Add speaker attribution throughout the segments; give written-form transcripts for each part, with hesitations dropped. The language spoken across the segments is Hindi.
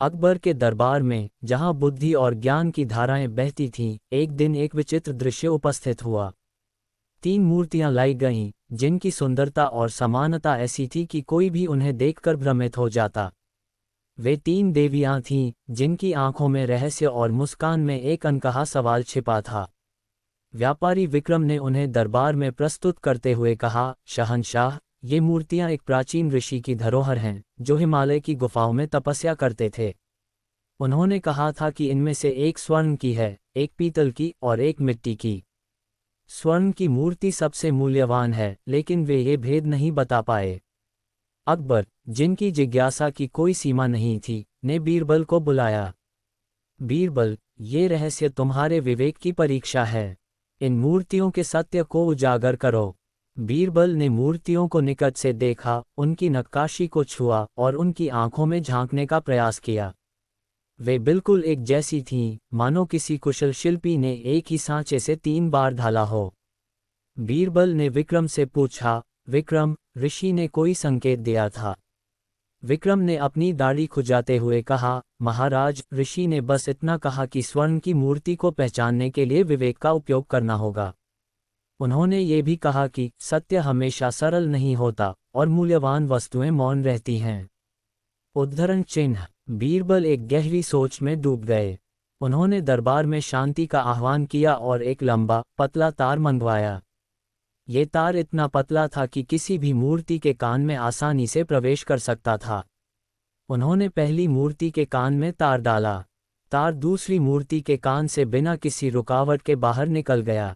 Speaker 1: अकबर के दरबार में, जहां बुद्धि और ज्ञान की धाराएं बहती थीं, एक दिन एक विचित्र दृश्य उपस्थित हुआ। 3 मूर्तियां लाई गईं, जिनकी सुंदरता और समानता ऐसी थी कि कोई भी उन्हें देखकर भ्रमित हो जाता। वे 3 देवियां थीं, जिनकी आंखों में रहस्य और मुस्कान में एक अनकहा सवाल छिपा था। व्यापारी विक्रम ने उन्हें दरबार में प्रस्तुत करते हुए कहा, शहंशाह, ये मूर्तियां एक प्राचीन ऋषि की धरोहर हैं, जो हिमालय की गुफाओं में तपस्या करते थे। उन्होंने कहा था कि इनमें से एक स्वर्ण की है, एक पीतल की और एक मिट्टी की। स्वर्ण की मूर्ति सबसे मूल्यवान है, लेकिन वे ये भेद नहीं बता पाए। अकबर, जिनकी जिज्ञासा की कोई सीमा नहीं थी, ने बीरबल को बुलाया। बीरबल, ये रहस्य तुम्हारे विवेक की परीक्षा है। इन मूर्तियों के सत्य को उजागर करो। बीरबल ने मूर्तियों को निकट से देखा, उनकी नक्काशी को छुआ और उनकी आंखों में झांकने का प्रयास किया। वे बिल्कुल एक जैसी थीं, मानो किसी कुशल शिल्पी ने एक ही सांचे से 3 बार ढाला हो। बीरबल ने विक्रम से पूछा, विक्रम, ऋषि ने कोई संकेत दिया था? विक्रम ने अपनी दाढ़ी खुजाते हुए कहा, महाराज, ऋषि ने बस इतना कहा कि स्वर्ण की मूर्ति को पहचानने के लिए विवेक का उपयोग करना होगा। उन्होंने ये भी कहा कि सत्य हमेशा सरल नहीं होता और मूल्यवान वस्तुएं मौन रहती हैं। उद्धरण चिन्ह। बीरबल एक गहरी सोच में डूब गए। उन्होंने दरबार में शांति का आह्वान किया और एक लंबा, पतला तार मंगवाया। ये तार इतना पतला था कि किसी भी मूर्ति के कान में आसानी से प्रवेश कर सकता था। उन्होंने पहली मूर्ति के कान में तार डाला। तार दूसरी मूर्ति के कान से बिना किसी रुकावट के बाहर निकल गया।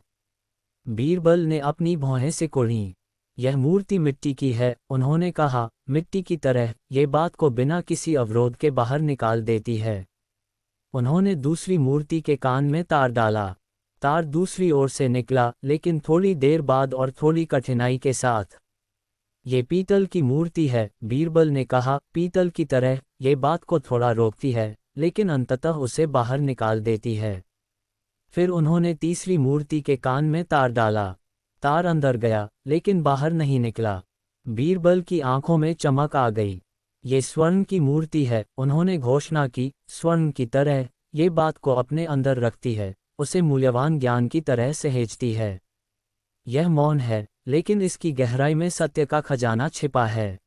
Speaker 1: बीरबल ने अपनी भौहें सिकुड़ीं। यह मूर्ति मिट्टी की है, उन्होंने कहा, मिट्टी की तरह, ये बात को बिना किसी अवरोध के बाहर निकाल देती है। उन्होंने दूसरी मूर्ति के कान में तार डाला। तार दूसरी ओर से निकला, लेकिन थोड़ी देर बाद और थोड़ी कठिनाई के साथ। ये पीतल की मूर्ति है, बीरबल ने कहा, पीतल की तरह, ये बात को थोड़ा रोकती है, लेकिन अंततः उसे बाहर निकाल देती है। फिर उन्होंने तीसरी मूर्ति के कान में तार डाला। तार अंदर गया, लेकिन बाहर नहीं निकला। बीरबल की आंखों में चमक आ गई। ये स्वर्ण की मूर्ति है, उन्होंने घोषणा की, स्वर्ण की तरह, ये बात को अपने अंदर रखती है, उसे मूल्यवान ज्ञान की तरह सहेजती है। यह मौन है, लेकिन इसकी गहराई में सत्य का खजाना छिपा है।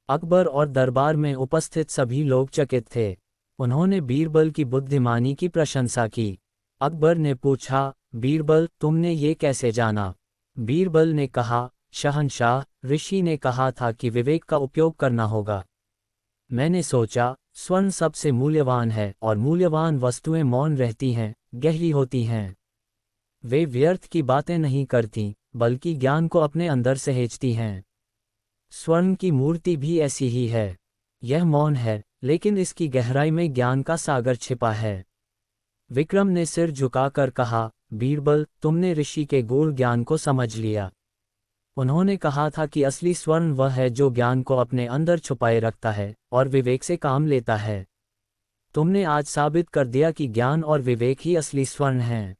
Speaker 1: अकबर और दरबार में उपस्थित सभी लोग चकित थे। उन्होंने बीरबल की बुद्धिमानी की प्रशंसा की। अकबर ने पूछा, बीरबल, तुमने ये कैसे जाना? बीरबल ने कहा, शहंशाह, ऋषि ने कहा था कि विवेक का उपयोग करना होगा। मैंने सोचा, स्वर्ण सबसे मूल्यवान है और मूल्यवान वस्तुएं मौन रहती हैं, गहरी होती हैं। वे व्यर्थ की बातें नहीं करती, बल्कि ज्ञान को अपने अंदर सहेजती हैं। स्वर्ण की मूर्ति भी ऐसी ही है। यह मौन है, लेकिन इसकी गहराई में ज्ञान का सागर छिपा है। विक्रम ने सिर झुकाकर कहा, बीरबल, तुमने ऋषि के गूढ़ ज्ञान को समझ लिया। उन्होंने कहा था कि असली स्वर्ण वह है जो ज्ञान को अपने अंदर छुपाए रखता है और विवेक से काम लेता है। तुमने आज साबित कर दिया कि ज्ञान और विवेक ही असली स्वर्ण हैं।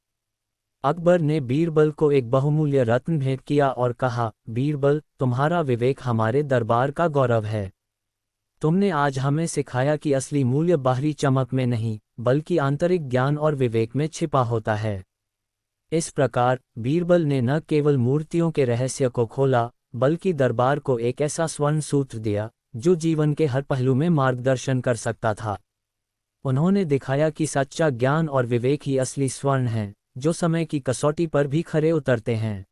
Speaker 1: अकबर ने बीरबल को एक बहुमूल्य रत्न भेंट किया और कहा, बीरबल, तुम्हारा विवेक हमारे दरबार का गौरव है। तुमने आज हमें सिखाया कि असली मूल्य बाहरी चमक में नहीं, बल्कि आंतरिक ज्ञान और विवेक में छिपा होता है। इस प्रकार बीरबल ने न केवल मूर्तियों के रहस्य को खोला, बल्कि दरबार को एक ऐसा स्वर्ण सूत्र दिया, जो जीवन के हर पहलू में मार्गदर्शन कर सकता था। उन्होंने दिखाया कि सच्चा ज्ञान और विवेक ही असली स्वर्ण हैं, जो समय की कसौटी पर भी खरे उतरते हैं।